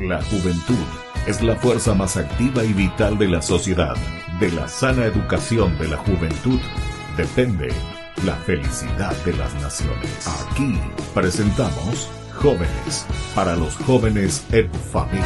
La juventud es la fuerza más activa y vital de la sociedad. De la sana educación de la juventud depende la felicidad de las naciones. Aquí presentamos Jóvenes, para los jóvenes en familia.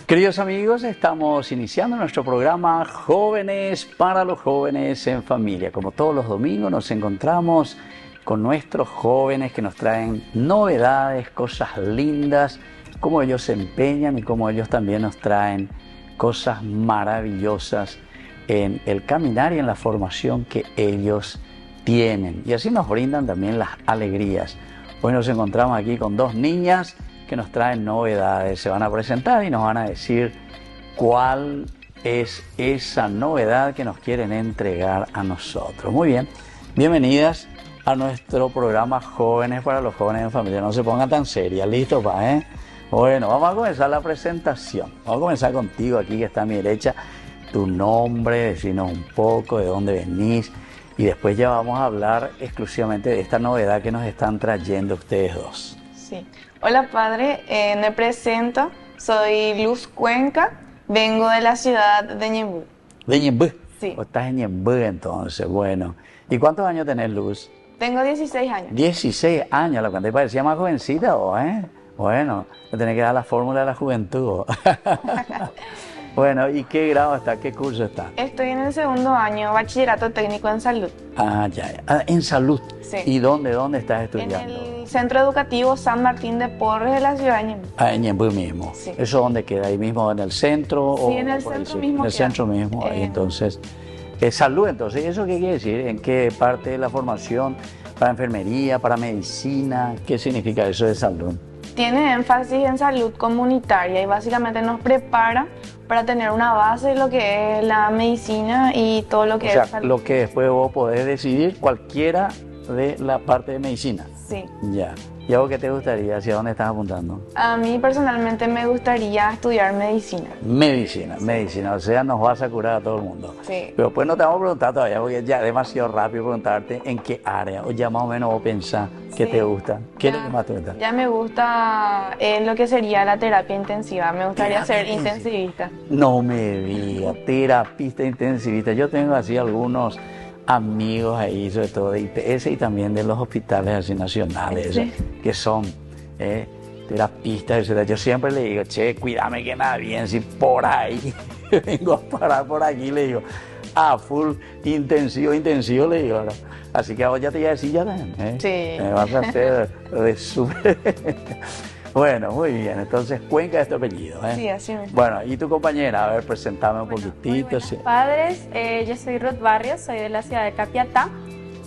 Queridos amigos, estamos iniciando nuestro programa Jóvenes para los jóvenes en familia. Como todos los domingos nos encontramos con nuestros jóvenes que nos traen novedades, cosas lindas, cómo ellos se empeñan y cómo ellos también nos traen cosas maravillosas en el caminar y en la formación que ellos tienen. Y así nos brindan también las alegrías. Hoy nos encontramos aquí con dos niñas que nos traen novedades, se van a presentar y nos van a decir cuál es esa novedad que nos quieren entregar a nosotros. Muy bien, bienvenidas a nuestro programa Jóvenes para los jóvenes en familia. No se pongan tan serias, ¿listo, pa? Bueno, vamos a comenzar la presentación. Vamos a comenzar contigo aquí que está a mi derecha. Tu nombre, decirnos un poco de dónde venís y después ya vamos a hablar exclusivamente de esta novedad que nos están trayendo ustedes dos. Sí. Hola padre, me presento, soy Luz Cuenca, vengo de la ciudad de Ñemby. ¿De Ñemby? Sí. ¿O estás en Ñemby entonces? Bueno. ¿Y cuántos años tenés, Luz? Tengo 16 años. 16 años, lo que te parecía más jovencita vos, ¿eh? Bueno, te tenés que dar la fórmula de la juventud. Bueno, ¿y qué grado está? ¿Qué curso está? Estoy en el segundo año, bachillerato técnico en salud. Ah, ya. En salud. Sí. ¿Y dónde estás estudiando? En el Centro Educativo San Martín de Porres de la ciudad de Ñemby. Ah, en Ñemby mismo. Sí. ¿Eso dónde queda? ¿Ahí mismo en el centro? Sí, en el centro mismo. En el centro mismo, ahí entonces. Salud, entonces, ¿eso qué quiere decir? ¿En qué parte de la formación? ¿Para enfermería, para medicina? ¿Qué significa eso de salud? Tiene énfasis en salud comunitaria y básicamente nos prepara para tener una base de lo que es la medicina y todo lo que es salud. Lo que después vos podés decidir cualquiera de la parte de medicina. Sí. Ya. ¿Y a vos qué te gustaría? ¿Hacia dónde estás apuntando? A mí personalmente me gustaría estudiar medicina. Medicina, o sea, nos vas a curar a todo el mundo. Sí. Pero pues no te vamos a preguntar todavía, porque ya es demasiado rápido preguntarte en qué área, o ya más o menos vos pensás qué te gusta. ¿Qué es lo que más te gusta? Ya me gusta lo que sería la terapia intensiva, me gustaría ser intensivista. No me digas, terapista intensivista. Yo tengo así algunos amigos ahí, sobre todo de IPS y también de los hospitales así nacionales, sí, que son terapistas, etc. Yo siempre le digo, che, cuídame que nada bien, si por ahí vengo a parar por aquí, le digo, full intensivo, le digo, ¿no? Así que ahora ya te voy a decir ya también, Sí. Me vas a hacer de súper... Bueno, muy bien, entonces Cuenca es tu apellido, Sí, así mismo. Bueno, y tu compañera, a ver, presentame un poquitito. Sí. Padres, yo soy Ruth Barrios, soy de la ciudad de Capiatá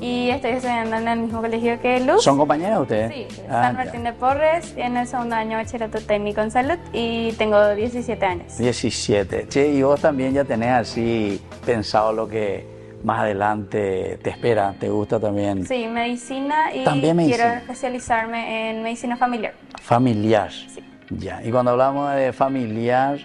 y estoy estudiando en el mismo colegio que Luz. ¿Son compañeras ustedes? Sí, San Martín de Porres, en el segundo año de bachillerato técnico en salud y tengo 17 años. 17. Che, y vos también ya tenés así pensado lo que más adelante te espera, ¿te gusta también? Sí, medicina y ¿También medicina? Quiero especializarme en medicina familiar. Familiar. Sí. Ya, y cuando hablamos de familiar,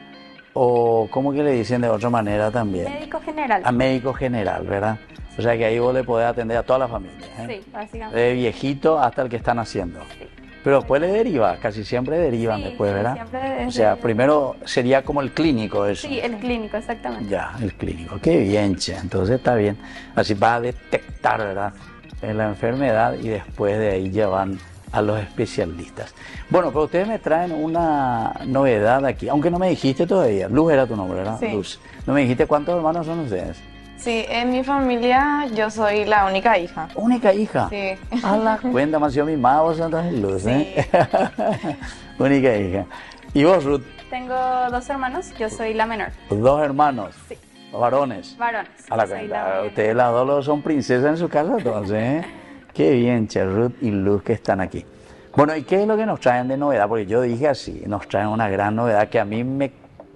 o ¿cómo que le dicen de otra manera también? Médico general. A médico general, ¿verdad? O sea que ahí vos le podés atender a toda la familia, Sí, básicamente. De viejito hasta el que está naciendo. Sí. Pero después le deriva, casi siempre derivan Sí, después, ¿verdad? siempre O sea, primero sería como el clínico eso. Sí, el clínico, exactamente. Ya, el clínico. Qué bien, che. Entonces está bien. Así va a detectar, ¿verdad? La enfermedad y después de ahí ya van a los especialistas. Bueno, pero ustedes me traen una novedad aquí, aunque no me dijiste todavía. Luz era tu nombre, ¿verdad? Sí. Luz. No me dijiste cuántos hermanos son ustedes. Sí, en mi familia yo soy la única hija. ¿Única hija? Sí. A la cuenta, más yo mi mamá, vos entonces Luz, ¿eh? Única hija. ¿Y vos, Ruth? Tengo 2 hermanos, yo soy la menor. 2 hermanos. Sí. Varones. Varones. A la Soy cuenta. mayor. Ustedes las dos son princesas en su casa, entonces, ¿eh? Qué bien, che, Ruth y Luz que están aquí. Bueno, ¿y qué es lo que nos traen de novedad? Porque yo dije así, nos traen una gran novedad que a mí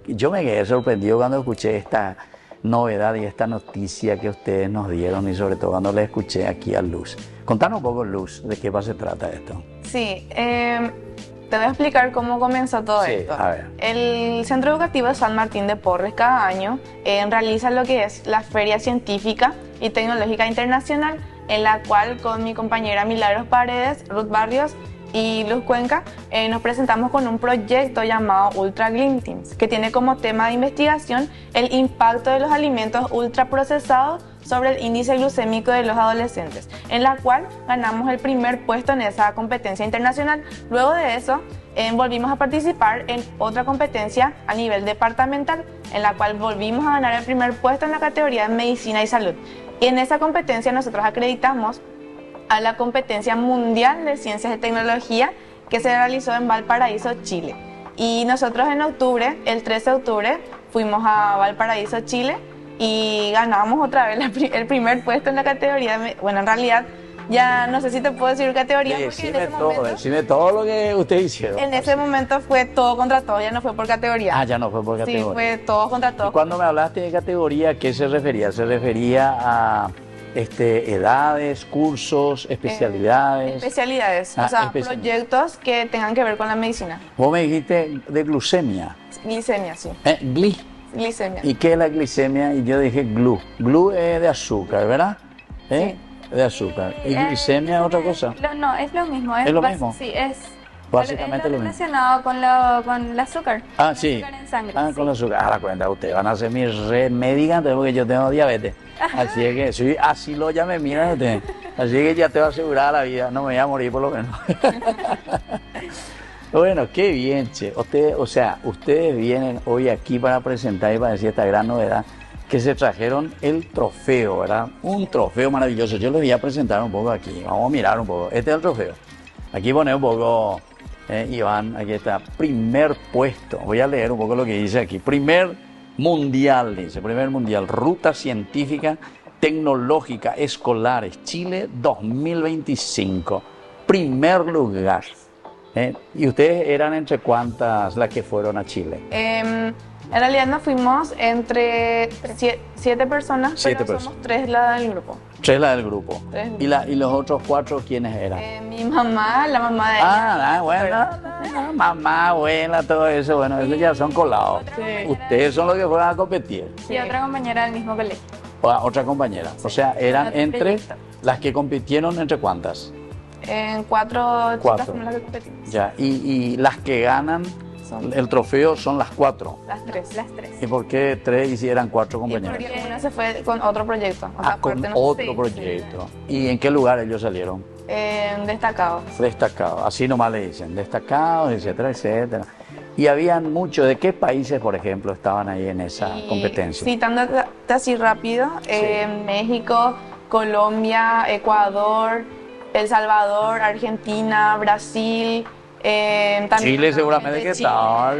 yo me quedé sorprendido cuando escuché esta novedad y esta noticia que ustedes nos dieron y sobre todo cuando le escuché aquí a Luz. Contanos un poco, Luz, de qué se trata esto. Sí, te voy a explicar cómo comenzó todo Sí, esto. a ver. El Centro Educativo San Martín de Porres cada año realiza lo que es la Feria Científica y Tecnológica Internacional, en la cual con mi compañera Milagros Paredes, Ruth Barrios y Luz Cuenca nos presentamos con un proyecto llamado Ultra Glintings, que tiene como tema de investigación el impacto de los alimentos ultraprocesados sobre el índice glucémico de los adolescentes, en la cual ganamos el primer puesto en esa competencia internacional. Luego de eso, volvimos a participar en otra competencia a nivel departamental, en la cual volvimos a ganar el primer puesto en la categoría de Medicina y Salud. Y en esa competencia nosotros acreditamos a la competencia mundial de ciencias y tecnología que se realizó en Valparaíso, Chile. Y nosotros en octubre, el 13 de octubre, fuimos a Valparaíso, Chile, y ganamos otra vez el primer puesto en la categoría. Bueno, en realidad ya no sé si te puedo decir categoría, porque Decime todo lo que ustedes hicieron. en ese momento fue todo contra todo, ya no fue por categoría. Ah, ya no fue por categoría. Sí, fue todo contra todo. Y cuando me hablaste de categoría, ¿a qué se refería? ¿Se refería a edades, cursos, especialidades? Especialidades, Ah, o sea, especialidades. proyectos que tengan que ver con la medicina. Vos me dijiste de glucemia. Glicemia, sí. Glicemia. ¿Y qué es la glicemia? Y yo dije glu. Glu es de azúcar, ¿verdad? De azúcar. ¿Y glicemia es otra cosa? No, es lo mismo. ¿Es lo mismo? Sí, es Básicamente lo mismo. relacionado con el azúcar. Ah, el sí. azúcar en sangre, Ah, sí. con la azúcar. Ah, la cuenta, ustedes van a ser mi médica porque yo tengo diabetes. Así es que, sí, así lo ya me miran ustedes. Así que ya te va a asegurar la vida, no me voy a morir por lo menos. Bueno, qué bien, che. Ustedes vienen hoy aquí para presentar y para decir esta gran novedad, que se trajeron el trofeo, ¿verdad? Un trofeo maravilloso. Yo les voy a presentar un poco aquí. Vamos a mirar un poco. Este es el trofeo. Aquí pone un poco, Iván, aquí está. Primer puesto. Voy a leer un poco lo que dice aquí. Primer mundial, dice. Primer mundial. Ruta científica, tecnológica, escolares. Chile 2025. Primer lugar. ¿Y ustedes eran entre cuántas las que fueron a Chile? En realidad nos fuimos entre 7 personas, Siete pero personas. somos 3 la del grupo. 3 las del grupo. Tres. ¿Y los otros 4 quiénes eran? Mi mamá, la mamá de ella. Bueno, mamá, abuela, todo eso, bueno, esos ya son colados. Sí. Ustedes son los que fueron a competir. Y otra compañera del mismo colegio. Otra compañera. O sea, eran otro entre proyecto. las que compitieron, ¿entre cuántas? En 4 chicas Cuatro. fuimos las que competimos. Ya, y las que ganan Son el trofeo son las 4. las 3. Las tres. ¿Y por qué 3 y si eran 4 Y compañeras? porque una se fue con otro proyecto. O sea, Con aparte, no- otro sí, proyecto. ¿Y en qué lugar ellos salieron? Destacados. Destacados, así nomás le dicen, destacados, etcétera, etcétera. Y habían muchos, ¿de qué países, por ejemplo, estaban ahí en esa Y competencia? citándote así rápido, México, Colombia, Ecuador, El Salvador, Argentina, Brasil, también Chile seguramente que Chile,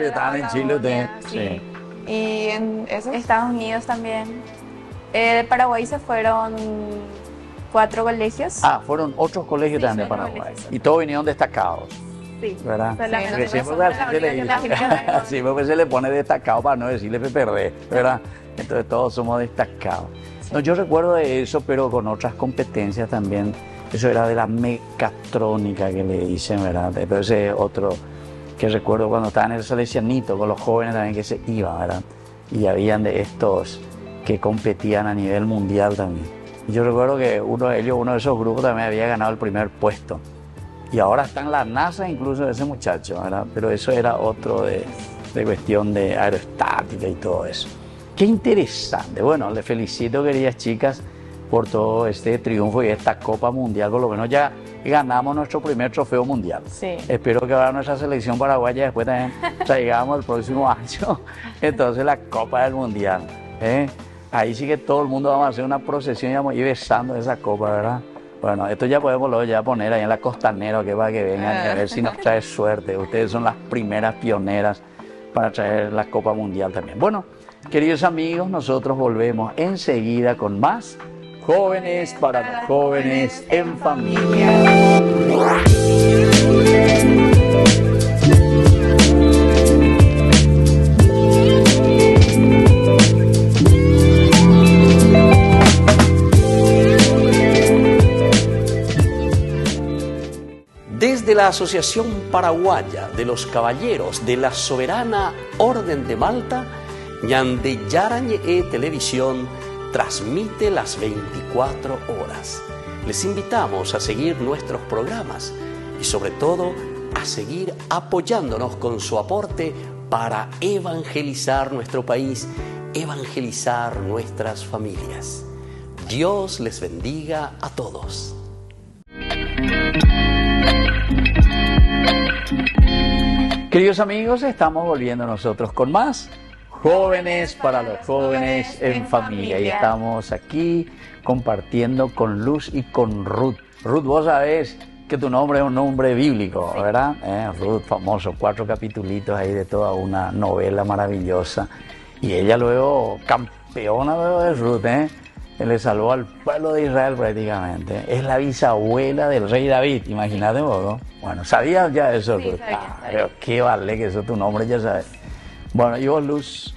estaban en Chile ustedes. Patagonia, sí. Y en esos Estados Unidos también. De Paraguay se fueron 4 colegios. Ah, fueron otros colegios Sí, también de otros Paraguay. colegios. Y todos vinieron destacados, Sí, ¿verdad? solamente Porque no siempre son así se le de dice. la Unión. Siempre se le pone destacado para no decirle que perdés, ¿verdad? Entonces todos somos destacados. No, yo recuerdo de eso, pero con otras competencias también. Eso era de la mecatrónica que le dicen, ¿verdad? Pero ese es otro que recuerdo cuando estaba en el Salesianito, con los jóvenes también que se iban, ¿verdad? Y habían de estos que competían a nivel mundial también. Y yo recuerdo que uno de esos grupos también había ganado el primer puesto. Y ahora está en la NASA incluso ese muchacho, ¿verdad? Pero eso era otro de cuestión de aerostática y todo eso. Qué interesante. Bueno, les felicito, queridas chicas, por todo este triunfo y esta Copa Mundial. Por lo menos ya ganamos nuestro primer trofeo mundial. Sí. Espero que ahora nuestra selección paraguaya después también traigamos el próximo año entonces la Copa del Mundial. Ahí sí que todo el mundo vamos a hacer una procesión y vamos a ir besando esa copa, ¿verdad? Bueno, esto ya podemos luego ya poner ahí en la costanera, que para que vengan y a ver si nos trae suerte. Ustedes son las primeras pioneras para traer la Copa Mundial también. Bueno, queridos amigos, nosotros volvemos enseguida con más Jóvenes para los Jóvenes en Familia. Desde la la Asociación Paraguaya de los Caballeros de la Soberana Orden de Malta, Ñande Yarañe Televisión transmite las 24 horas. Les invitamos a seguir nuestros programas y sobre todo a seguir apoyándonos con su aporte para evangelizar nuestro país, evangelizar nuestras familias. Dios les bendiga a todos. Queridos amigos, estamos volviendo nosotros con más Jóvenes para los Jóvenes en Familia. Y estamos aquí compartiendo con Luz y con Ruth. Ruth, vos sabés que tu nombre es un nombre bíblico, sí, ¿verdad? Ruth, famoso, 4 capitulitos ahí de toda una novela maravillosa. Y ella luego, campeona luego de Ruth, le salvó al pueblo de Israel prácticamente. Es la bisabuela del rey David, imagínate vos, ¿no? Bueno, ¿sabías ya eso, sí, Ruth? sabía. Pero qué vale que eso tu nombre ya sabes. Bueno, y vos, Luz,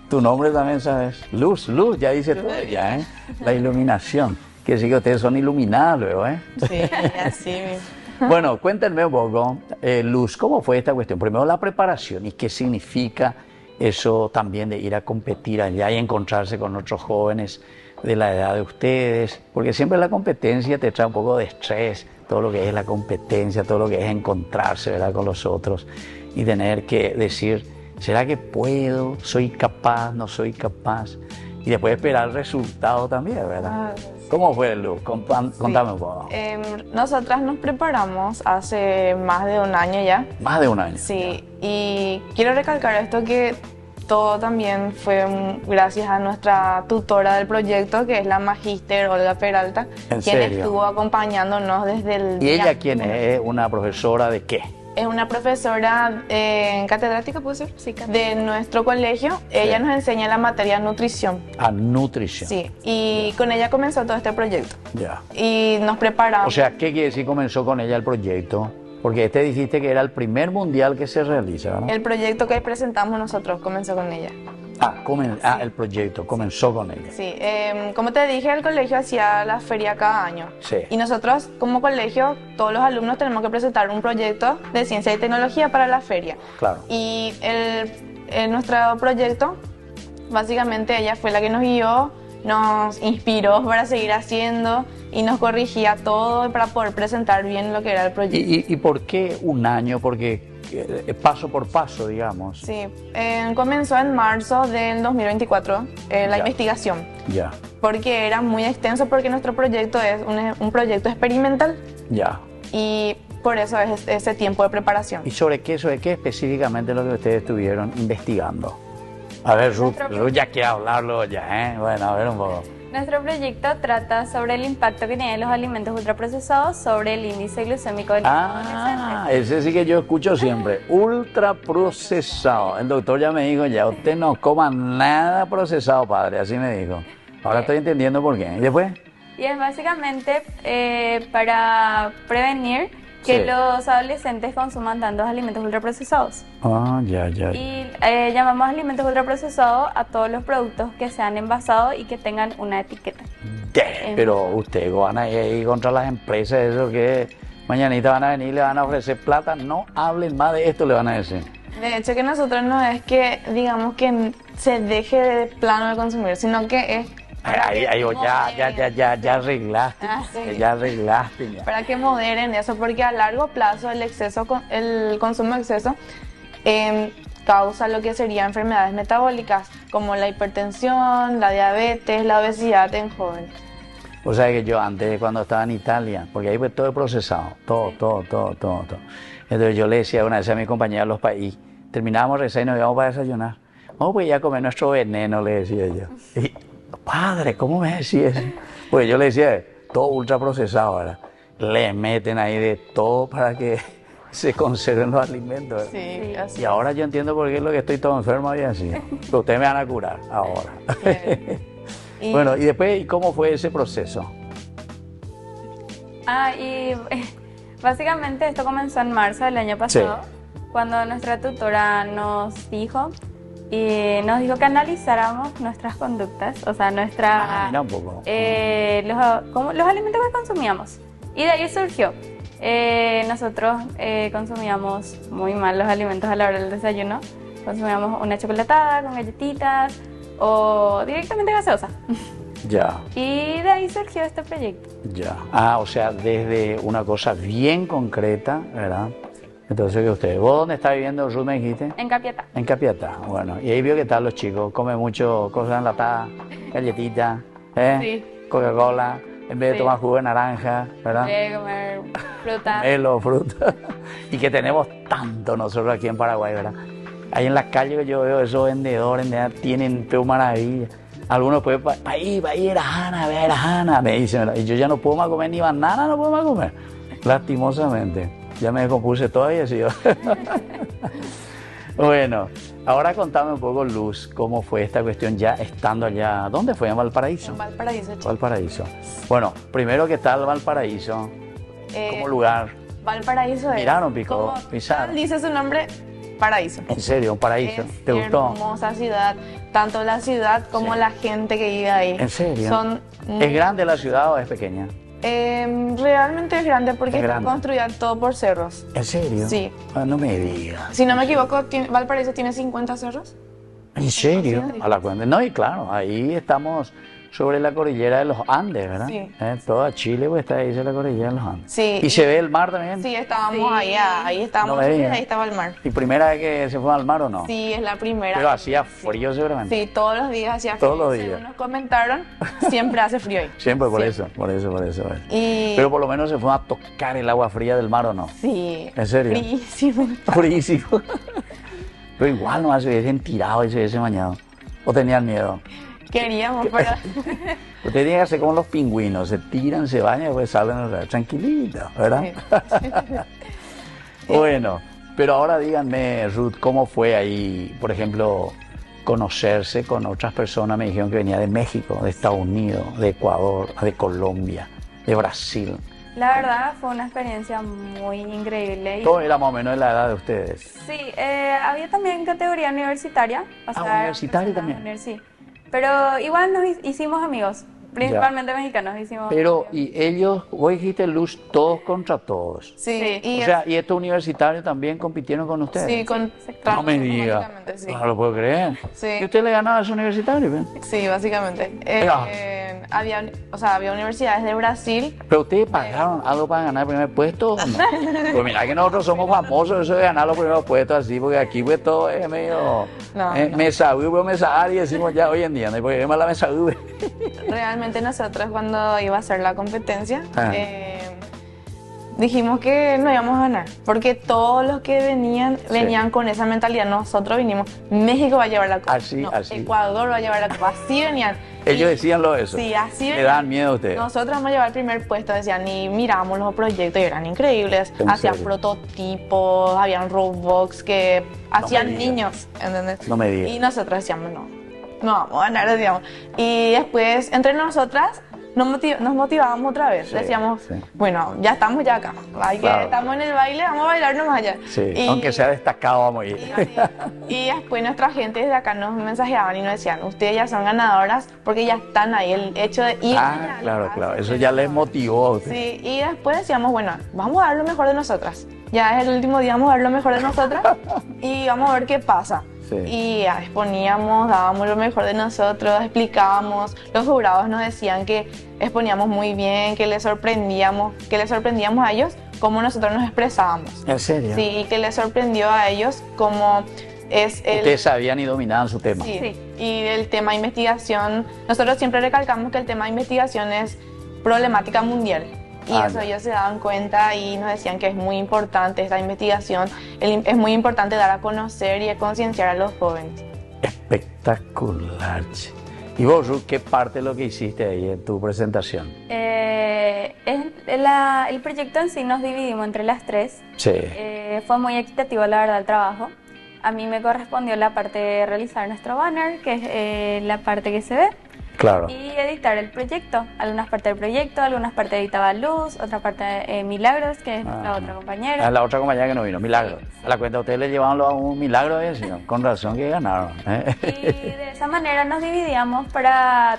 tu nombre también sabes. Luz, ya dice Luz, todo ya, la iluminación. Quiere decir que ustedes son iluminadas luego, Sí, así mismo. Bueno, cuéntenme un poco, Luz, ¿cómo fue esta cuestión? Primero la preparación y qué significa eso también de ir a competir allá y encontrarse con otros jóvenes de la edad de ustedes, porque siempre la competencia te trae un poco de estrés, todo lo que es la competencia, todo lo que es encontrarse, ¿verdad?, con los otros y tener que decir, ¿será que puedo? ¿Soy capaz? ¿No soy capaz? Y después esperar el resultado también, ¿verdad? Sí. ¿Cómo fue, Luz? Contame un poco. Nosotras nos preparamos hace más de un año ya. Más de un año. Sí, y quiero recalcar esto que todo también fue gracias a nuestra tutora del proyecto, que es la magíster Olga Peralta, ¿En quien serio? estuvo acompañándonos desde el ¿Y ella día quién uno. es? ¿Una profesora de qué? Es una profesora catedrática, ¿puede ser? Sí, catedrática. De nuestro colegio. Ella nos enseña la materia nutrición. A nutrición. Sí, y con ella comenzó todo este proyecto. Ya. Y nos preparamos. O sea, ¿qué quiere decir comenzó con ella el proyecto? Porque dijiste que era el primer mundial que se realiza, ¿no? El proyecto que presentamos nosotros comenzó con ella. El proyecto comenzó con ella. Sí, como te dije, el colegio hacía la feria cada año. Sí. Y nosotros, como colegio, todos los alumnos tenemos que presentar un proyecto de ciencia y tecnología para la feria. Claro. Y nuestro proyecto, básicamente ella fue la que nos guió, nos inspiró para seguir haciendo y nos corrigía todo para poder presentar bien lo que era el proyecto. ¿Y por qué un año? Porque paso por paso, digamos. Sí, comenzó en marzo del 2024 la Ya. investigación, Ya, porque era muy extenso, porque nuestro proyecto es un proyecto experimental ya. y por eso es ese tiempo de preparación. ¿Y sobre qué específicamente lo que ustedes estuvieron investigando? A ver, Ruth ya quiere hablarlo ya, Bueno, a ver un poco. Nuestro proyecto trata sobre el impacto que tienen los alimentos ultraprocesados sobre el índice glucémico del adolescente. Ese sí que yo escucho siempre, ultraprocesado. El doctor ya me dijo, ya usted no coma nada procesado, padre, así me dijo. Ahora estoy entendiendo por qué. ¿Y después? Y es básicamente para prevenir que Sí. los adolescentes consuman tantos alimentos ultraprocesados. Ya. Y llamamos alimentos ultraprocesados a todos los productos que sean envasados y que tengan una etiqueta. Pero ustedes van a ir contra las empresas, eso que mañanita van a venir y le van a ofrecer plata, no hablen más de esto, le van a decir. De hecho, que nosotros no es que, digamos, que se deje de plano de consumir, sino que es Ya arreglaste, sí. ya arreglaste. Ya. para que moderen eso, porque a largo plazo el consumo de exceso causa lo que serían enfermedades metabólicas, como la hipertensión, la diabetes, la obesidad en jóvenes. O sea que yo antes, cuando estaba en Italia, porque ahí pues todo es procesado, todo. Entonces yo le decía una vez a mi compañera de los países, terminábamos rezar y nos íbamos para desayunar. Vamos pues ya a comer nuestro veneno, le decía yo. Y, padre, ¿cómo me decía eso? Pues yo le decía, todo ultraprocesado, ¿verdad? Le meten ahí de todo para que se conserven los alimentos. ¿verdad? Sí, así. Y ahora yo entiendo por qué es lo que estoy todo enfermo y así. Pero ustedes me van a curar ahora. Y- Bueno, y después, ¿cómo fue ese proceso? Y básicamente esto comenzó en marzo del año pasado, cuando nuestra tutora nos dijo que analizáramos nuestras conductas, o sea, Mira un poco. los alimentos que consumíamos. Y de ahí surgió Nosotros consumíamos muy mal los alimentos a la hora del desayuno. Consumíamos una chocolatada con galletitas o directamente gaseosa. Ya, Y de ahí surgió este proyecto. ya. Ah, o sea, desde una cosa bien concreta, ¿verdad? Entonces, ¿qué usted? ¿Vos dónde está viviendo, Ruth, me dijiste? En Capiatá. En Capiatá, bueno. Y ahí vio que tal los chicos, comen mucho cosas enlatadas, galletitas, Sí. Coca-Cola, en vez de Sí. tomar jugo de naranja, ¿verdad? De comer fruta. Melo, fruta. Y que tenemos tanto nosotros aquí en Paraguay, ¿verdad? Ahí en la calle yo veo esos vendedores, ¿verdad? Tienen todo maravilla. Algunos pueden, ahí, Erajana, ve a Erajana, me dicen, ¿verdad? Y yo ya no puedo más comer ni banana, no puedo más comer. Lastimosamente. Ya me descompuse todo y así yo. Bueno, ahora contame un poco, Luz, cómo fue esta cuestión ya estando allá. ¿Dónde fue? ¿En Valparaíso? En Valparaíso, chico. Valparaíso. Bueno, primero, ¿qué tal Valparaíso? Como lugar. Valparaíso es. Miraron, Pico, como pisaron. tal dice su nombre, paraíso. En serio, un paraíso. Es ¿Te gustó? hermosa ciudad, tanto la ciudad como Sí. la gente que vive ahí. ¿En serio? Son ¿Es grande la ciudad o es pequeña? realmente es grande porque Es está grande. construida todo por cerros. ¿En serio? Sí. Ah, no me digas. Si no me equivoco, Valparaíso tiene 50 cerros. ¿En serio? Sí. A la cuenta. No, y claro, ahí estamos sobre la cordillera de los Andes, ¿verdad? Sí. Toda Chile pues está ahí sobre la cordillera de los Andes. Sí. ¿Y se ve el mar también? Sí, estábamos Sí. ahí estábamos No me y digas. ahí estaba el mar. ¿Y primera vez que se fue al mar o no? Sí, es la primera. Pero hacía frío seguramente. Sí, todos los días hacía frío. Todos los días. Según nos comentaron, siempre hace frío ahí. Siempre por Siempre. eso. Y Pero por lo menos se fue a tocar el agua fría del mar o no. sí. ¿En serio? Fríísimo. Frísimo. Pero igual no se hubiesen tirado y se hubiesen bañado. ¿O tenían miedo? Queríamos, pero Ustedes tienen que hacer como los pingüinos, se tiran, se bañan y después salen otra vez. Tranquilitos, ¿verdad? Bueno, pero ahora díganme, Ruth, ¿cómo fue ahí, por ejemplo, conocerse con otras personas? Me dijeron que venía de México, de Estados Unidos, de Ecuador, de Colombia, de Brasil. La verdad fue una experiencia muy increíble. Y Todo era más o menos de la edad de ustedes. sí, había también categoría universitaria. O universitaria también. Sí. Pero igual nos hicimos amigos, principalmente mexicanos. Hicimos Pero, amigos. y ellos, vos dijiste, Luz, todos contra todos. sí. Sí. Y O sea, ¿y estos universitarios también compitieron con ustedes? sí, con No me diga. básicamente, sí. No lo puedo creer. Sí. ¿Y usted le ganaba a esos universitarios? ¿Ven? Sí, básicamente. Ah. Había universidades de Brasil. ¿Pero ustedes pagaron algo para ganar el primer puesto o no? Pues mira que nosotros somos famosos eso de ganar los primeros puestos así, porque aquí pues todo es medio No. mesa V, mesa A, y decimos ya hoy en día, ¿no? Porque es más la mesa V. Realmente nosotros cuando iba a ser la competencia, Ah. dijimos que no íbamos a ganar, porque todos los que venían Sí. con esa mentalidad. Nosotros vinimos, México va a llevar la copa, Así, así. Ecuador va a llevar la copa, así venían. Ellos Y- decían lo de eso. Sí, así Le venían. dan miedo a ustedes. Nosotros vamos a llevar el primer puesto, decían, y miramos los proyectos y eran increíbles. ¿En Hacían serio? prototipos, habían robots que hacían digas. niños, ¿entendés? No me digas. Y nosotros decíamos, no vamos a ganar, decíamos. Y después, entre nosotras, nos motivábamos otra vez. Sí, Decíamos, sí. bueno, ya estamos ya acá. Claro. Estamos en el baile, vamos a bailar nomás allá. Sí, Y- aunque sea destacado, vamos a ir. y después nuestra gente desde acá nos mensajeaban y nos decían, ustedes ya son ganadoras porque ya están ahí, el hecho de ir. Ah, claro, eso ya les motivó a ustedes. Sí, y después decíamos, bueno, vamos a dar lo mejor de nosotras. Ya es el último día, vamos a dar lo mejor de nosotras y vamos a ver qué pasa. Sí. Y ya exponíamos, dábamos lo mejor de nosotros, explicábamos. Los jurados nos decían que exponíamos muy bien, que les sorprendíamos a ellos cómo nosotros nos expresábamos. ¿En serio? Sí, y que les sorprendió a ellos cómo es el... Ustedes sabían y dominaban su tema. Sí. Sí. Y el tema de investigación, nosotros siempre recalcamos que el tema de investigación es problemática mundial. Y Ah, eso ya. ellos se daban cuenta y nos decían que es muy importante esta investigación, es muy importante dar a conocer y a concienciar a los jóvenes. Espectacular. Che. ¿Y vos, Ruth, qué parte de lo que hiciste ahí en tu presentación? El proyecto en sí nos dividimos entre las tres. Sí. Fue muy equitativo, la verdad, el trabajo. A mí me correspondió la parte de realizar nuestro banner, que es la parte que se ve, Claro. y editar el proyecto. Algunas partes del proyecto, algunas partes editaba Luz, otra parte Milagros, que es la otra A compañera. la otra compañera que no vino, Milagro. A la cuenta ustedes le llevaban a un milagro de eso, con razón que ganaron. Y de esa manera nos dividíamos para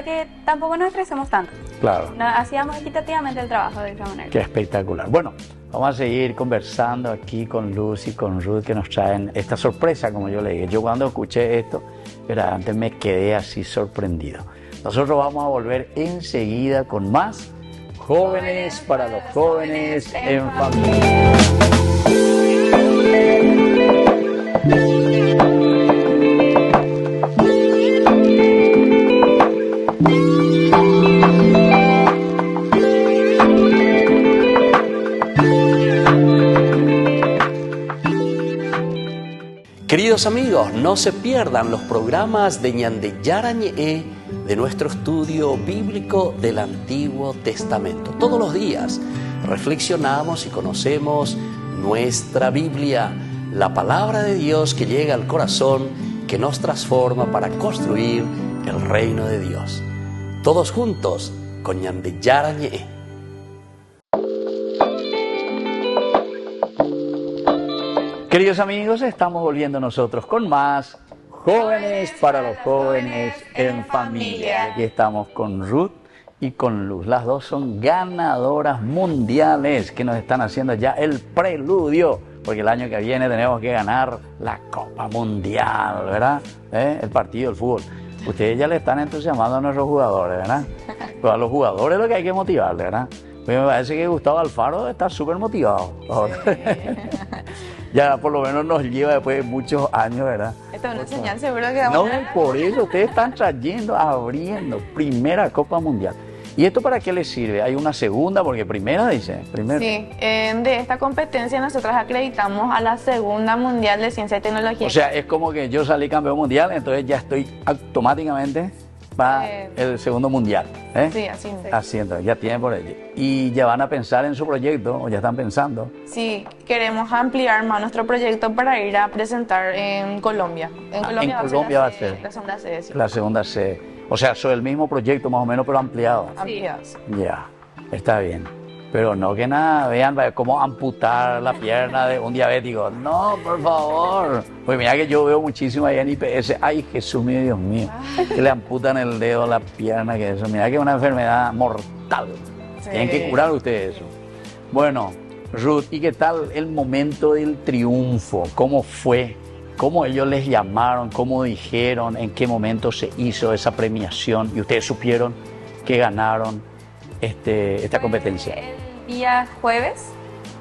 que tampoco nos estresemos tanto. Claro. Hacíamos equitativamente el trabajo de esa manera. Qué espectacular. Bueno, vamos a seguir conversando aquí con Luz y con Ruth, que nos traen esta sorpresa, como yo le dije. Yo cuando escuché esto, antes me quedé así sorprendido. Nosotros vamos a volver enseguida con más Jóvenes para los Jóvenes en Familia. Queridos amigos, no se pierdan los programas de Ñande Yarañe de nuestro estudio bíblico del Antiguo Testamento. Todos los días reflexionamos y conocemos nuestra Biblia, la palabra de Dios que llega al corazón, que nos transforma para construir el reino de Dios. Todos juntos con Ñande Yarañe. Queridos amigos, estamos volviendo nosotros con más Jóvenes para los Jóvenes en Familia. Aquí estamos con Ruth y con Luz. Las dos son ganadoras mundiales que nos están haciendo ya el preludio, porque el año que viene tenemos que ganar la Copa Mundial, ¿verdad? El partido del fútbol. Ustedes ya le están entusiasmando a nuestros jugadores, ¿verdad? Pues a los jugadores lo que hay que motivarles, ¿verdad? Pues me parece que Gustavo Alfaro está súper motivado. Sí. Ya por lo menos nos lleva después de muchos años, ¿verdad? Esto es una señal seguro que vamos a... No, por eso ustedes están trayendo, abriendo, primera Copa Mundial. ¿Y esto para qué les sirve? ¿Hay una segunda? Porque primera dice, primero. Sí, de esta competencia nosotros acreditamos a la segunda mundial de ciencia y tecnología. O sea, es como que yo salí campeón mundial, entonces ya estoy automáticamente para el segundo mundial. Sí, así es. Así, entonces, ya tienen por allí. ¿Y ya van a pensar en su proyecto o ya están pensando? Sí, queremos ampliar más nuestro proyecto para ir a presentar en Colombia. En Colombia va a ser la segunda sede. Sí. La segunda sede. O sea, soy el mismo proyecto más o menos, pero ampliado. Ampliado. Ya, está bien. Pero no que nada, vean cómo amputar la pierna de un diabético. No, por favor. Pues mira que yo veo muchísimo ahí en IPS. Ay, Jesús mío, Dios mío. Que le amputan el dedo a la pierna, que eso. Mira que es una enfermedad mortal. Sí. Tienen que curar ustedes eso. Bueno, Ruth, ¿y qué tal el momento del triunfo? ¿Cómo fue? ¿Cómo ellos les llamaron? ¿Cómo dijeron? ¿En qué momento se hizo esa premiación? Y ustedes supieron que ganaron esta competencia. El día jueves,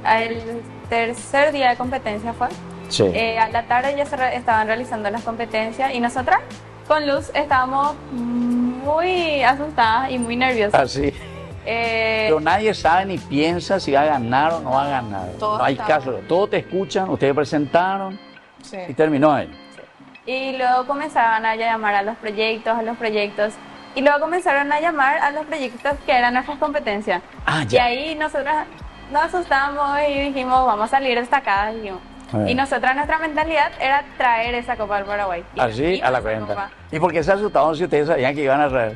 el tercer día de competencia fue. Sí. A la tarde ya se estaban realizando las competencias y nosotras con Luz estábamos muy asustadas y muy nerviosas. Así. Pero nadie sabe ni piensa si va a ganar o no va a ganar. No hay caso. Todos te escuchan, ustedes presentaron y terminó ahí. Sí. Y luego comenzaban a llamar a los proyectos. Y luego comenzaron a llamar a los proyectos que eran nuestras competencias. Y ahí nosotras nos asustamos y dijimos, vamos a salir destacadas. Y nosotras, nuestra mentalidad era traer esa Copa del Paraguay. Así a la cuenta. ¿Y por qué se asustaban si ustedes sabían que iban a traer?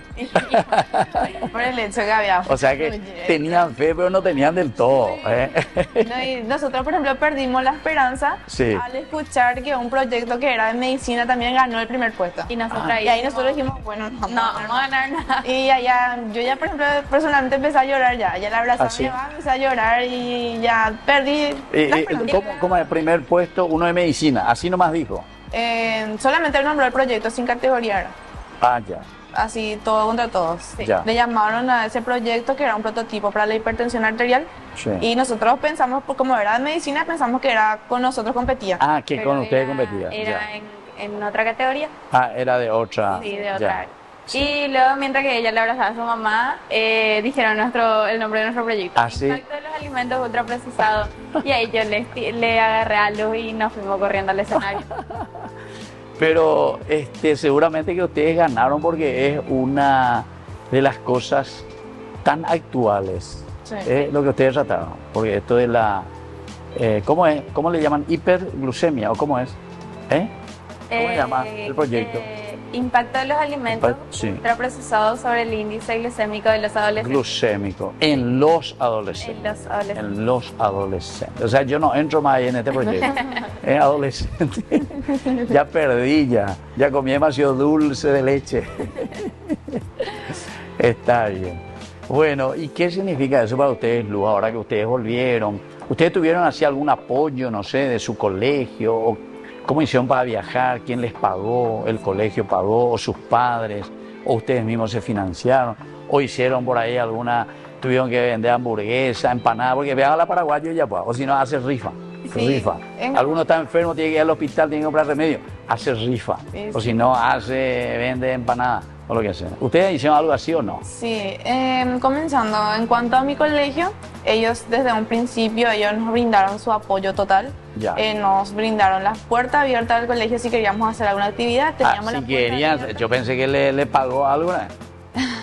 Por el hecho que había. O sea que tenían fe, pero no tenían del todo. No, y nosotros, por ejemplo, perdimos la esperanza al escuchar que un proyecto que era de medicina también ganó el primer puesto. Y nosotros ahí nosotros dijimos, bueno, no vamos a ganar nada. Y yo ya, por ejemplo, personalmente empecé a llorar ya. Ya la abrazaba a mi mamá, empecé a llorar y ya perdí la esperanza. ¿Cómo el primer puesto uno de medicina? Así nomás dijo. Solamente nombró el proyecto sin categoría. Ya. Así, todo contra todos. Sí. Le llamaron a ese proyecto que era un prototipo para la hipertensión arterial. Sí. Y nosotros pensamos, como era de medicina, pensamos que era con nosotros competía. Que pero con ustedes competía. Era en otra categoría. Era de otra. Sí, de otra. Sí. Y luego, mientras que ella le abrazaba a su mamá, dijeron el nombre de nuestro proyecto. Impacto de los alimentos ultraprocesados. Y ahí yo le agarré a Luz y nos fuimos corriendo al escenario. Pero seguramente que ustedes ganaron porque es una de las cosas tan actuales. Lo que ustedes trataron. Porque esto de la... ¿cómo es? ¿Cómo le llaman? ¿Hiperglucemia o cómo es? ¿Cómo se llama el proyecto? Impacto de los alimentos ultraprocesados sobre el índice glucémico de los adolescentes. Glucémico, en los adolescentes. En los adolescentes. O sea, yo no entro más ahí en este proyecto. Es adolescente. Ya perdí, ya comí demasiado dulce de leche. Está bien. Bueno, ¿y qué significa eso para ustedes, Luz, ahora que ustedes volvieron? ¿Ustedes tuvieron así algún apoyo, no sé, de su colegio? ¿O cómo hicieron para viajar? ¿Quién les pagó? ¿El colegio pagó? ¿O sus padres? ¿O ustedes mismos se financiaron? ¿O hicieron por ahí tuvieron que vender hamburguesa, empanada? Porque vean a la paraguayo ya, pues, o si no, hace rifa. Sí, rifa. Alguno está enfermo, tiene que ir al hospital, tiene que comprar remedio, hace rifa. Sí, o si no, vende empanada o lo que sea. ¿Ustedes hicieron algo así o no? Sí, comenzando, en cuanto a mi colegio, ellos desde un principio, ellos nos brindaron su apoyo total. Ya. Nos brindaron las puertas abiertas del colegio si queríamos hacer alguna actividad. Teníamos si querían, yo pensé que le pagó algo, ¿no?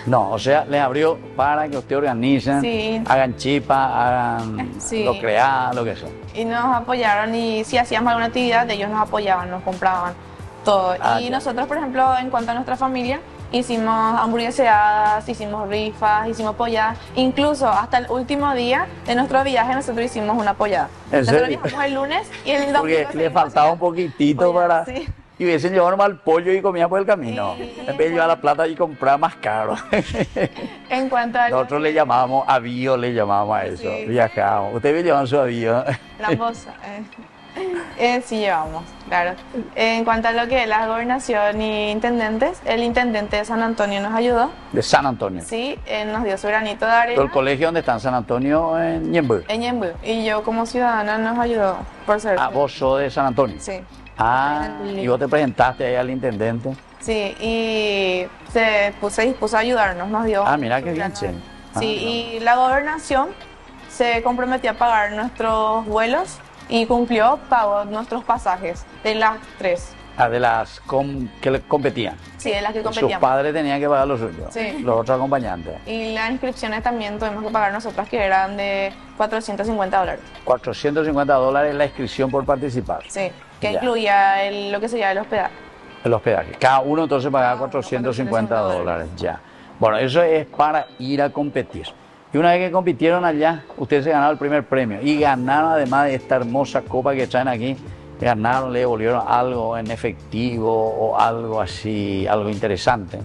No, o sea, les abrió para que ustedes organicen, sí, hagan chipa, hagan sí, lo creado, lo que sea. Y nos apoyaron, y si hacíamos alguna actividad, ellos nos apoyaban, nos compraban todo. Y ya. nosotros, por ejemplo, en cuanto a nuestra familia, hicimos hamburgueseadas, hicimos rifas, hicimos polladas. Incluso hasta el último día de nuestro viaje nosotros hicimos una pollada. ¿En Nosotros serio? viajamos el lunes y el domingo. Porque le faltaba un poquitito pollada, para... sí. Y hubiesen llevado nomás el pollo y comían por el camino. Sí. En vez de llevar la plata y comprar más caro. En cuanto a Nosotros le llamábamos avío, le llamábamos a eso. Sí. Viajábamos. Ustedes llevaban su avío. la bolsa. Sí llevamos, claro. En cuanto a lo que es la gobernación y intendentes, el intendente de San Antonio nos ayudó. De San Antonio. Sí, nos dio su granito de arena. Pero el colegio donde está en San Antonio, en Ñemby. En Ñemby. Y yo como ciudadana nos ayudó por ser. Ah, vos sos de San Antonio. Sí. Ah, y vos te presentaste ahí al intendente. Sí, y se dispuso a ayudarnos, nos dio. Ah, mira qué bien, che. Sí, y la gobernación se comprometió a pagar nuestros vuelos y cumplió, pagó nuestros pasajes de las 3. Ah, de las que le competían. Sí, de las que Sus competíamos. padres tenían que pagar los suyos. Sí. Los otros acompañantes. Y las inscripciones también tuvimos que pagar nosotras, que eran de $450. $450 la inscripción por participar. Sí, que Ya. incluía lo que sería el hospedaje. El hospedaje. Cada uno entonces pagaba Cada uno, $450. Ya. Bueno, eso es para ir a competir. Y una vez que compitieron allá, ustedes se ganaron el primer premio. Y ganaron, además de esta hermosa copa que traen aquí, ganaron, le devolvieron algo en efectivo o algo así, algo interesante.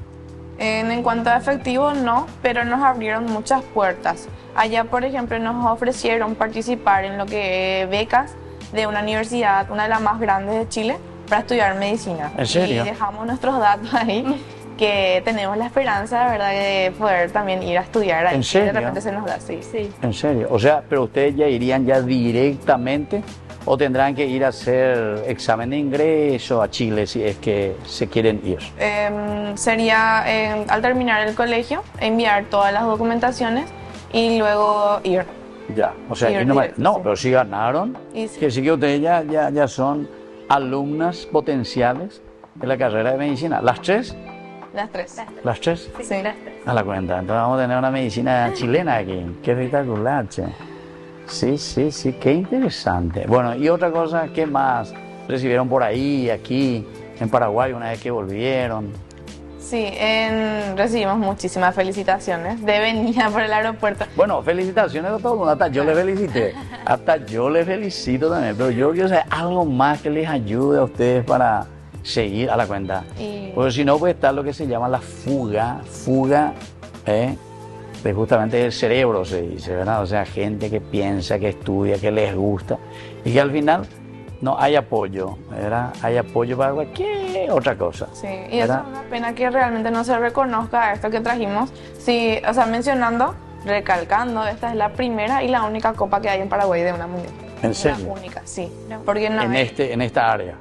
En cuanto a efectivo, no, pero nos abrieron muchas puertas. Allá, por ejemplo, nos ofrecieron participar en lo que becas de una universidad, una de las más grandes de Chile, para estudiar medicina. ¿En serio? Y dejamos nuestros datos ahí, que tenemos la esperanza, de verdad, de poder también ir a estudiar ahí. ¿En serio? De repente se nos da, sí. Sí. ¿En serio? O sea, pero ustedes ya irían ya directamente o tendrán que ir a hacer examen de ingreso a Chile si es que se quieren ir. Sería, al terminar el colegio, enviar todas las documentaciones y luego ir. Ya, o sea, Ir aquí no, directo, no sí. pero si ganaron, Y sí. que sí que ustedes ya son alumnas potenciales de la carrera de medicina. ¿Las tres? Las 3. ¿Las tres? Sí. A la cuenta. Entonces vamos a tener una medicina chilena aquí. Qué espectacular, che. Sí, qué interesante. Bueno, y otra cosa, ¿qué más recibieron por ahí, aquí, en Paraguay, una vez que volvieron? Sí, recibimos muchísimas felicitaciones de venida por el aeropuerto. Bueno, felicitaciones a todo el mundo. Hasta yo les felicité. Hasta yo les felicito también. Pero yo quiero saber algo más que les ayude a ustedes para seguir a la cuenta. Porque si no, puede estar lo que se llama la fuga de justamente el cerebro, se dice, ¿verdad? O sea, gente que piensa, que estudia, que les gusta y que al final no hay apoyo, ¿verdad? Hay apoyo para cualquier otra cosa. Sí, y eso ¿verdad? es una pena que realmente no se reconozca esto que trajimos. Sí, o sea, mencionando, recalcando, esta es la primera y la única copa que hay en Paraguay de una mundial. ¿En serio? La única, sí. Porque no, En esta área.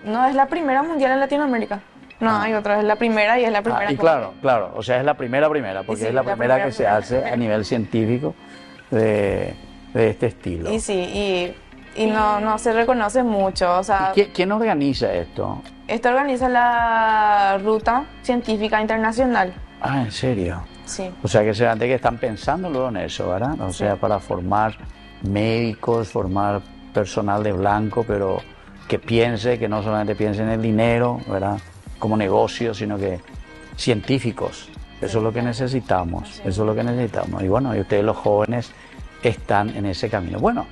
no es la primera mundial en Latinoamérica. No, hay otra, es la primera y es la primera. Y copa. claro, o sea, es la primera, porque Sí, es la primera que se hace primera. a nivel científico de este estilo. Y sí, y no se reconoce mucho. O sea, ¿Y quién organiza esto? esto organiza la Ruta Científica Internacional. Ah, ¿en serio? Sí. O sea, que antes que están pensando luego en eso, ¿verdad? O sea, para formar médicos, formar personal de blanco, pero que piense, que no solamente piense en el dinero, ¿verdad? Como negocio, sino que científicos. Eso es lo que necesitamos, eso es lo que necesitamos. Y bueno, y ustedes los jóvenes están en ese camino. Bueno,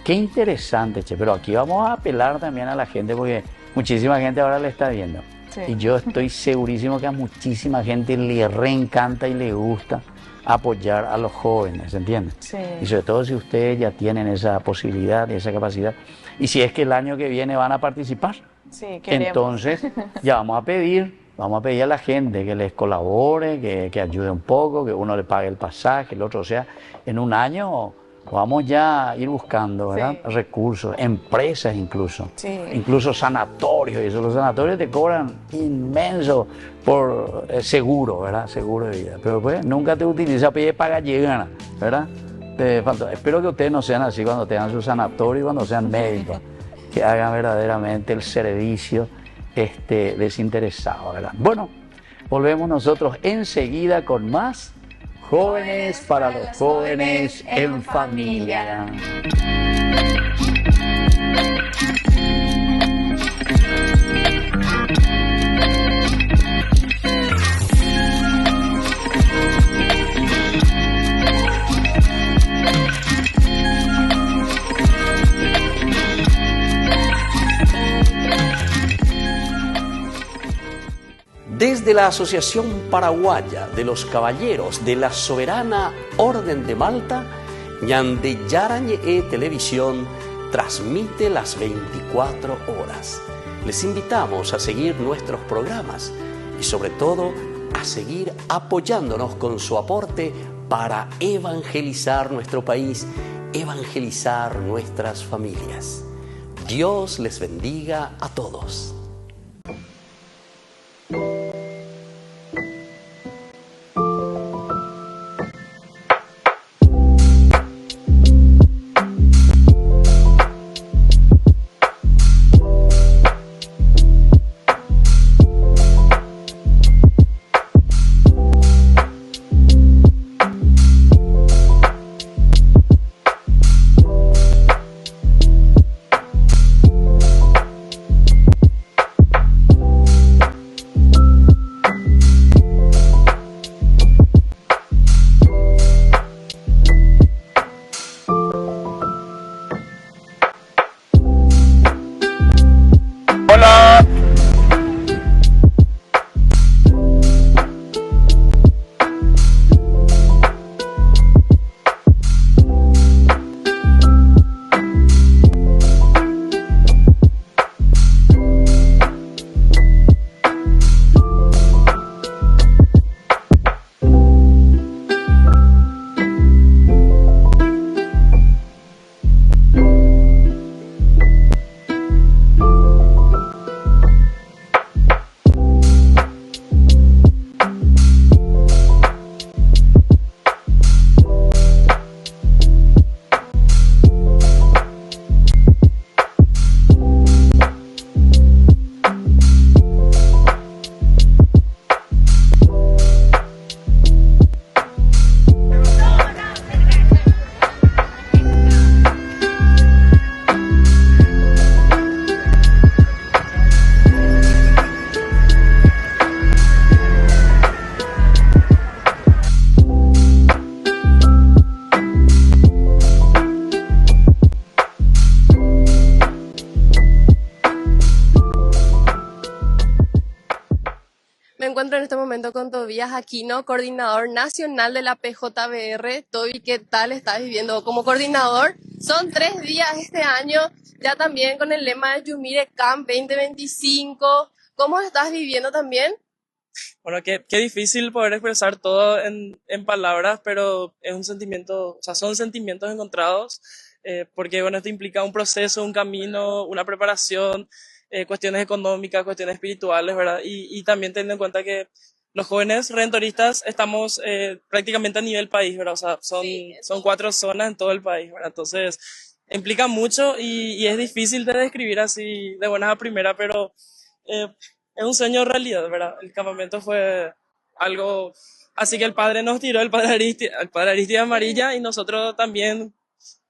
qué interesante, che, pero aquí vamos a apelar también a la gente porque muchísima gente ahora le está viendo. Sí. Y yo estoy segurísimo que a muchísima gente le reencanta y le gusta apoyar a los jóvenes, ¿entiendes? Sí. Y sobre todo si ustedes ya tienen esa posibilidad y esa capacidad. Y si es que el año que viene van a participar, Sí, queremos. entonces ya vamos a pedir a la gente que les colabore, que ayude un poco, que uno le pague el pasaje, el otro, o sea, en un año vamos ya a ir buscando, ¿verdad? Sí. Recursos, empresas incluso, Sí. incluso sanatorios, y eso, los sanatorios te cobran inmenso por seguro, ¿verdad? Seguro de vida, pero pues nunca te utiliza paga llegana, ¿verdad? Espero que ustedes no sean así cuando tengan su sanatorio y cuando sean médicos, que hagan verdaderamente el servicio desinteresado, ¿verdad? Bueno, volvemos nosotros enseguida con más Jóvenes para los jóvenes en familia. Desde la Asociación Paraguaya de los Caballeros de la Soberana Orden de Malta, Ñandeyarañe Televisión transmite las 24 horas. Les invitamos a seguir nuestros programas y sobre todo a seguir apoyándonos con su aporte para evangelizar nuestro país, evangelizar nuestras familias. Dios les bendiga a todos. Me encuentro en este momento con Tobías Aquino, coordinador nacional de la PJBR. Toby, ¿qué tal estás viviendo como coordinador? Son 3 días este año, ya también con el lema de Yumire Camp 2025. ¿Cómo estás viviendo también? Bueno, qué difícil poder expresar todo en palabras, pero es un sentimiento, o sea, son sentimientos encontrados, porque bueno, esto implica un proceso, un camino, una preparación, cuestiones económicas, cuestiones espirituales, ¿verdad? Y también teniendo en cuenta que los jóvenes redentoristas estamos prácticamente a nivel país, ¿verdad? O sea, son 4 zonas en todo el país, ¿verdad? Entonces, implica mucho y es difícil de describir así de buenas a primera, pero es un sueño de realidad, ¿verdad? El campamento fue algo, así que el padre nos tiró el padre Aristide Amarilla y nosotros también,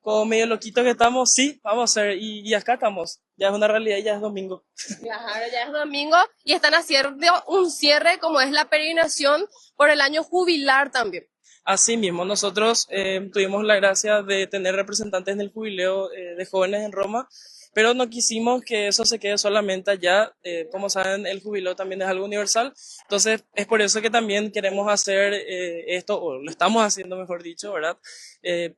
como medio loquitos que estamos, sí, vamos a hacer, y acá estamos, ya es una realidad y ya es domingo. Claro, ya es domingo y están haciendo un cierre como es la peregrinación por el año jubilar también. Así mismo, nosotros tuvimos la gracia de tener representantes en el jubileo de jóvenes en Roma pero no quisimos que eso se quede solamente allá. Como saben, el jubileo también es algo universal, entonces es por eso que también queremos hacer esto, o lo estamos haciendo mejor dicho, ¿verdad?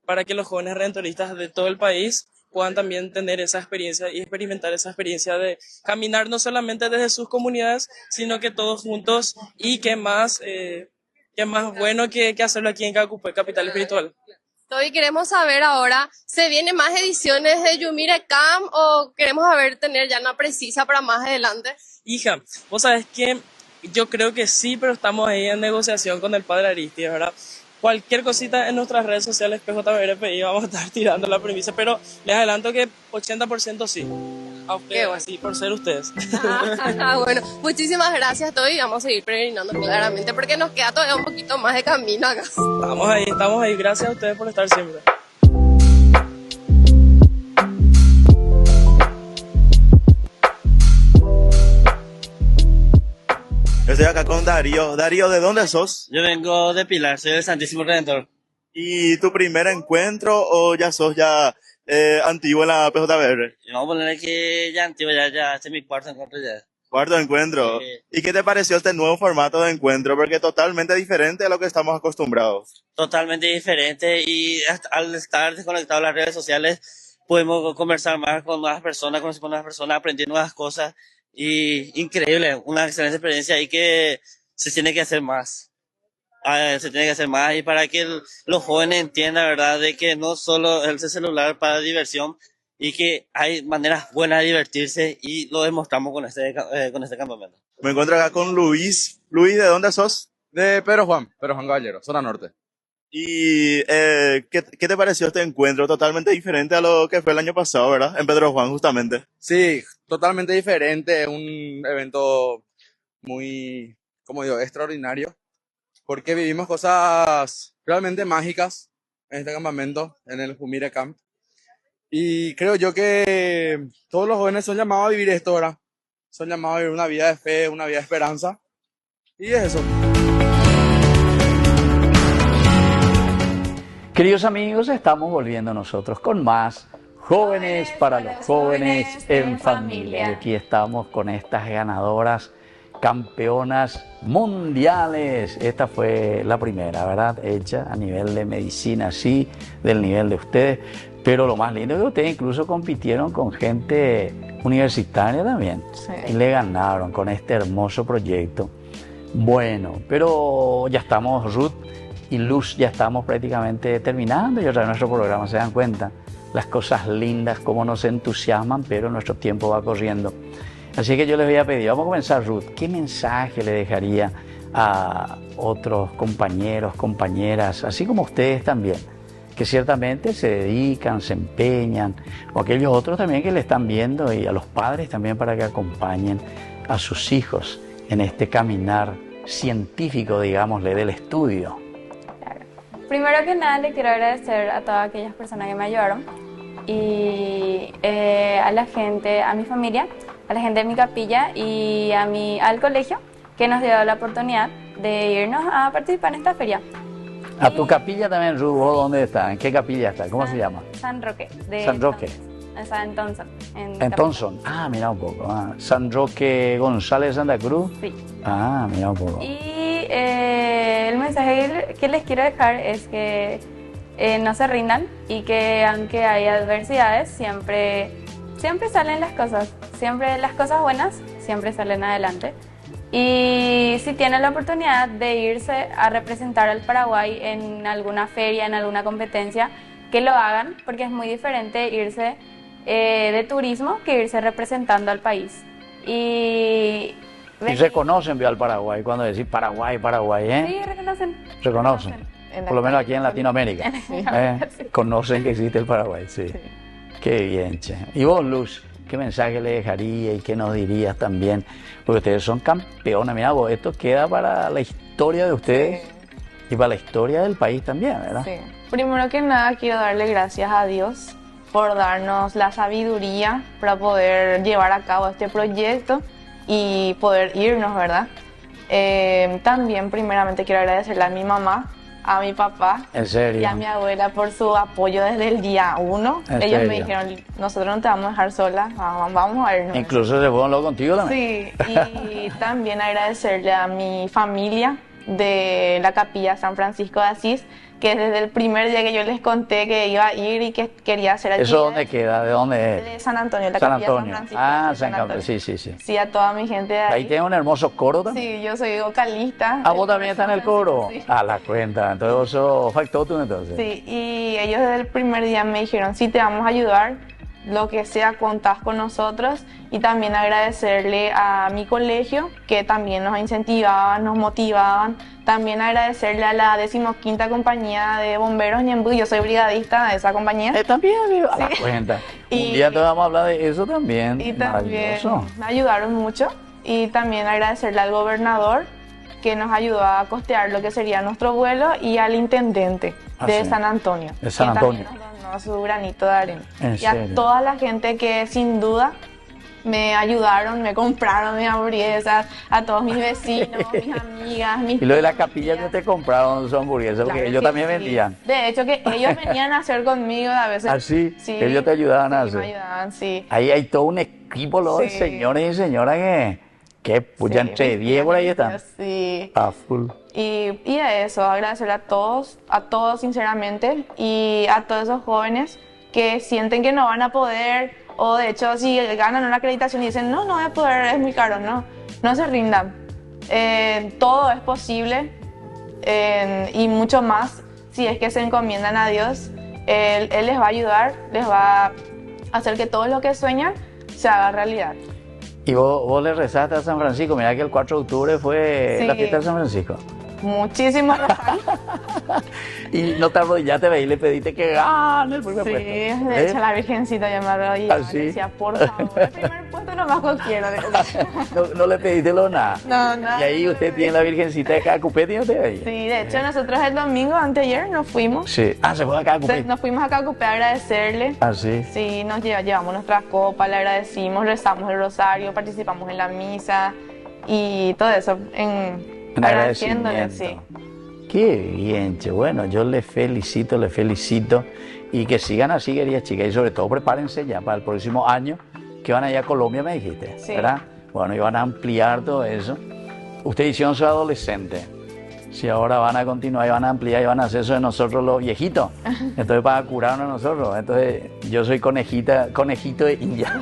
Para que los jóvenes redentoristas de todo el país puedan también tener esa experiencia y experimentar esa experiencia de caminar no solamente desde sus comunidades, sino que todos juntos, y qué más bueno que hacerlo aquí en Cacupé, Capital Espiritual. Toby, queremos saber ahora, ¿se vienen más ediciones de Yumire Camp o queremos tener ya una precisa para más adelante? Hija, vos sabés que yo creo que sí, pero estamos ahí en negociación con el padre Aristides, ¿verdad? Cualquier cosita en nuestras redes sociales, PJBRPI, vamos a estar tirando la premisa, pero les adelanto que 80% sí. A ustedes, sí, por ser ustedes. Bueno, muchísimas gracias, Toby. Vamos a seguir peregrinando claramente porque nos queda todavía un poquito más de camino acá. Estamos ahí. Gracias a ustedes por estar siempre. Yo estoy acá con Darío. Darío, ¿de dónde sos? Yo vengo de Pilar, soy del Santísimo Redentor. ¿Y tu primer encuentro o ya sos antiguo en la PJBR? Vamos a ponerle que ya antiguo, ya este es mi cuarto encuentro ya. Cuarto encuentro. Sí. ¿Y qué te pareció este nuevo formato de encuentro? Porque es totalmente diferente a lo que estamos acostumbrados. Totalmente diferente, y al estar desconectados de las redes sociales podemos conversar más con nuevas personas, conocer con nuevas personas, aprender nuevas cosas. Y increíble, una excelente experiencia, y que se tiene que hacer más. Se tiene que hacer más, y para que los jóvenes entiendan, ¿verdad?, de que no solo es el celular para diversión, y que hay maneras buenas de divertirse, y lo demostramos con este campamento. Me encuentro acá con Luis. Luis, ¿de dónde sos? De Pedro Juan Caballero, zona norte. ¿Y qué te pareció este encuentro? Totalmente diferente a lo que fue el año pasado, ¿verdad? En Pedro Juan, justamente. Sí, totalmente diferente. Es un evento muy, como digo, extraordinario, porque vivimos cosas realmente mágicas en este campamento, en el Jumire Camp. Y creo yo que todos los jóvenes son llamados a vivir esto, ¿verdad? Son llamados a vivir una vida de fe, una vida de esperanza. Y es eso. Queridos amigos, estamos volviendo nosotros con más Jóvenes para los Jóvenes en Familia. Y aquí estamos con estas ganadoras, campeonas mundiales. Esta fue la primera, ¿verdad? Hecha a nivel de medicina, sí, del nivel de ustedes. Pero lo más lindo es que ustedes incluso compitieron con gente universitaria también. Sí. Y le ganaron con este hermoso proyecto. Bueno, pero ya estamos, Ruth y Luz, ya estamos prácticamente terminando y otra vez nuestro programa. Se dan cuenta las cosas lindas, cómo nos entusiasman, pero nuestro tiempo va corriendo. Así que yo les voy a pedir, vamos a comenzar, Ruth, ¿qué mensaje le dejaría a otros compañeros, compañeras, así como ustedes también, que ciertamente se dedican, se empeñan, o aquellos otros también que le están viendo, y a los padres también, para que acompañen a sus hijos en este caminar científico, digámosle, del estudio? Primero que nada, le quiero agradecer a todas aquellas personas que me ayudaron, y a la gente, a mi familia, a la gente de mi capilla y al colegio, que nos dio la oportunidad de irnos a participar en esta feria. ¿A tu capilla también, Ruth? ¿Dónde está? ¿En qué capilla está? ¿Cómo se llama? San Roque. San Roque. Está en Thompson. En Thompson. Ah, mira un poco. San Roque González Santa Cruz. Sí. Ah, mira un poco. Y el mensaje que les quiero dejar es que no se rindan, y que aunque hay adversidades, siempre salen las cosas. Siempre las cosas buenas siempre salen adelante. Y si tienen la oportunidad de irse a representar al Paraguay en alguna feria, en alguna competencia, que lo hagan, porque es muy diferente irse de turismo que irse representando al país. Y reconocen al Paraguay cuando decís Paraguay, ¿eh? Sí, reconocen. Por lo menos aquí en Latinoamérica. Conocen que existe el Paraguay, sí. Qué bien, che. Y vos, Luz, ¿qué mensaje le dejaría y qué nos dirías también? Porque ustedes son campeonas, mira vos, esto queda para la historia de ustedes, sí, y para la historia del país también, ¿verdad? Sí. Primero que nada, quiero darle gracias a Dios por darnos la sabiduría para poder llevar a cabo este proyecto y poder irnos, ¿verdad? También primeramente quiero agradecerle a mi mamá, a mi papá. ¿En serio? Y a mi abuela por su apoyo desde el día 1. Ellos me dijeron, nosotros no te vamos a dejar sola, vamos a vernos. Incluso se fueron luego contigo también. Sí, y también agradecerle a mi familia de la Capilla San Francisco de Asís, que desde el primer día que yo les conté que iba a ir y que quería hacer actividades. ¿Eso dónde queda? ¿De dónde es? De San Antonio, la San Capilla Antonio. San Francisco. Ah, San Antonio. sí, sí, sí. Sí, a toda mi gente de ahí. Ahí tiene un hermoso coro también. Sí, yo soy vocalista. Ah, vos también estás en el coro. Sí. A la cuenta. Entonces vos sos factotum entonces. Sí, y ellos desde el primer día me dijeron, sí, te vamos a ayudar, lo que sea, contás con nosotros. Y también agradecerle a mi colegio, que también nos incentivaban, nos motivaban. También agradecerle a la 15ª compañía de bomberos Ñemby, yo soy brigadista de esa compañía. También, amigo, a la cuenta. Un día te vamos a hablar de eso también. Y también me ayudaron mucho. Y también agradecerle al gobernador, que nos ayudó a costear lo que sería nuestro vuelo, y al intendente de San Antonio. De San Antonio. Que también nos donó su granito de arena. ¿En y a serio? toda la gente que sin duda me ayudaron, me compraron mis hamburguesas, a todos mis vecinos, mis amigas, mis Y lo de la tías. capilla que te compraron son hamburguesas, porque Claro ellos que también sí. vendían. De hecho, que ellos venían a hacer conmigo a veces. ¿Ah, sí? Sí. Ellos te ayudaban a Sí, hacer. me ayudaban, sí. Ahí hay todo un equipo luego de Sí. señores y señoras que puya, Sí, entre 10 por ahí están. Sí. A full. Y a eso, agradecerle a todos sinceramente, y a todos esos jóvenes que sienten que no van a poder, o de hecho si ganan una acreditación y dicen, no voy a poder, es muy caro, no se rindan. Todo es posible, y mucho más si es que se encomiendan a Dios. Él les va a ayudar, les va a hacer que todo lo que sueñan se haga realidad. Y vos le rezaste a San Francisco, mira que el 4 de octubre fue Sí. la fiesta de San Francisco. Muchísimo Y no te arrodillaste y le pediste que gane el primer Sí, puesto. de hecho la Virgencita ya me arrodillaba, ¿Ah, sí? decía, por favor, el primer puesto nomás lo quiero. No le pediste lo nada. No, nada. Y ahí usted tiene la Virgencita de Cacupé, ¿y usted ahí? Sí, de hecho nosotros el domingo, anteayer, nos fuimos. Sí. Ah, se fue a Cacupé. Nos fuimos a Cacupé a agradecerle. Ah, sí. Sí, nos llevamos nuestras copas, le agradecimos, rezamos el rosario, participamos en la misa y todo eso, En agradeciéndole, agradecimiento. sí. Qué bien, che. Bueno, yo les felicito y que sigan así, queridas chicas, y sobre todo prepárense ya para el próximo año que van allá a Colombia, me dijiste, Sí. ¿verdad? Bueno, y van a ampliar todo eso. Ustedes hicieron su adolescente, si ahora van a continuar y van a ampliar y van a hacer eso de nosotros los viejitos, entonces para curarnos a nosotros, entonces yo soy conejito de India.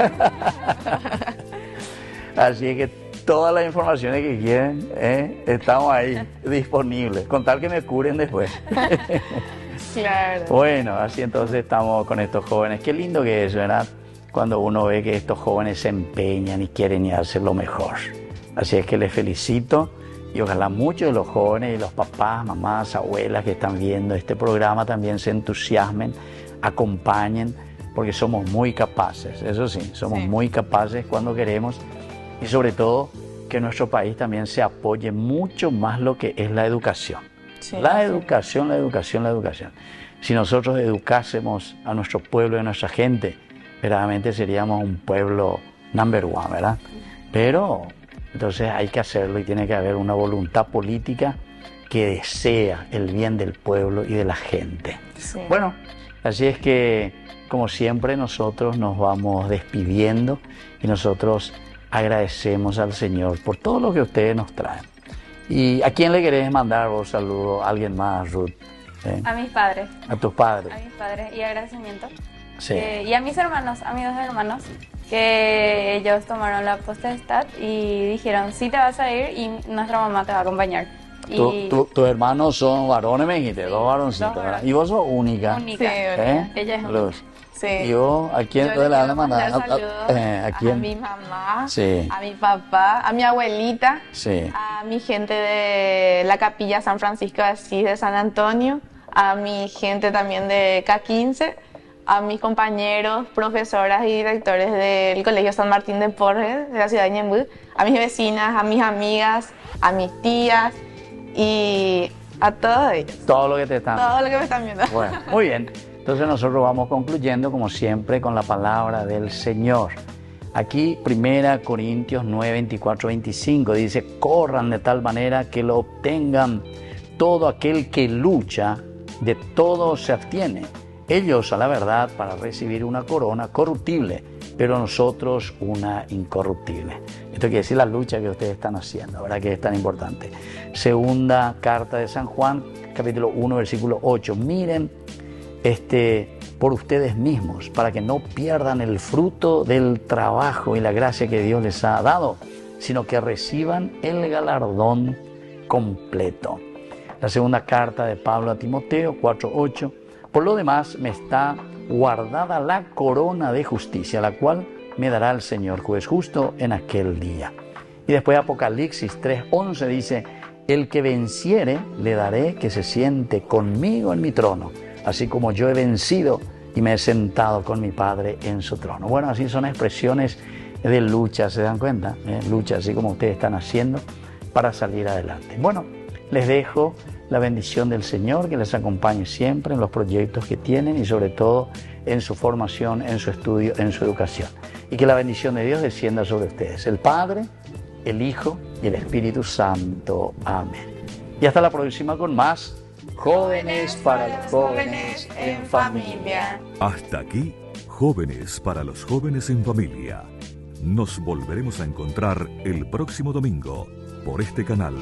Así es que todas las informaciones que quieren, estamos ahí disponibles, con tal que me curen después. Claro. Bueno, así entonces estamos con estos jóvenes. Qué lindo que es, ¿verdad? Cuando uno ve que estos jóvenes se empeñan y quieren ir a hacer lo mejor. Así es que les felicito y ojalá muchos de los jóvenes y los papás, mamás, abuelas que están viendo este programa también se entusiasmen, acompañen, porque somos muy capaces, eso sí, somos muy capaces cuando queremos. Y sobre todo que nuestro país también se apoye mucho más lo que es la educación. Sí, La sí. educación, la educación, la educación. Si nosotros educásemos a nuestro pueblo y a nuestra gente, verdaderamente seríamos un pueblo number one, ¿verdad? Pero entonces hay que hacerlo y tiene que haber una voluntad política que desea el bien del pueblo y de la gente. Sí. Bueno, así es que, como siempre, nosotros nos vamos despidiendo y nosotros agradecemos al Señor por todo lo que ustedes nos traen. ¿Y a quién le querés mandar vos saludo? ¿A alguien más, Ruth? A mis padres. A tus padres. A mis padres y agradecimiento. Sí. Y a mis hermanos, a mis dos hermanos, que ellos tomaron la potestad y dijeron, sí te vas a ir y nuestra mamá te va a acompañar. Y Tus hermanos son varones, me dijiste, dos varoncitos, ¿verdad? Y vos sos única. única. Sí, Ella es Luz. Sí. ¿Y vos a quién Yo le vas a quiero mandar? saludos ¿A a quién? mi mamá, Sí. a mi papá, a mi abuelita, Sí. a mi gente de la Capilla San Francisco de Asís de San Antonio, a mi gente también de K15, a mis compañeros, profesoras y directores del Colegio San Martín de Porres de la ciudad de Ñemby, a mis vecinas, a mis amigas, a mis tías y a todos ellos, Todo lo que te están. todo lo que me están viendo. Bueno, muy bien. Entonces nosotros vamos concluyendo, como siempre, con la palabra del Señor. Aquí, 1 Corintios 9, 24, 25, dice, corran de tal manera que lo obtengan, todo aquel que lucha, de todo se abstiene. Ellos a la verdad para recibir una corona corruptible, pero nosotros una incorruptible. Esto quiere decir la lucha que ustedes están haciendo, ¿verdad? Que es tan importante. Segunda carta de San Juan, capítulo 1, versículo 8. Miren por ustedes mismos, para que no pierdan el fruto del trabajo y la gracia que Dios les ha dado, sino que reciban el galardón completo. La segunda carta de Pablo a Timoteo 4:8. Por lo demás me está guardada la corona de justicia, la cual me dará el Señor juez justo en aquel día. Y después Apocalipsis 3:11 dice: el que venciere le daré que se siente conmigo en mi trono, así como yo he vencido y me he sentado con mi Padre en su trono. Bueno, así son expresiones de lucha, ¿se dan cuenta? Lucha, así como ustedes están haciendo para salir adelante. Bueno, les dejo la bendición del Señor, que les acompañe siempre en los proyectos que tienen y sobre todo en su formación, en su estudio, en su educación. Y que la bendición de Dios descienda sobre ustedes, el Padre, el Hijo y el Espíritu Santo. Amén. Y hasta la próxima con más Jóvenes para los Jóvenes en Familia. Hasta aquí, Jóvenes para los Jóvenes en Familia. Nos volveremos a encontrar el próximo domingo por este canal.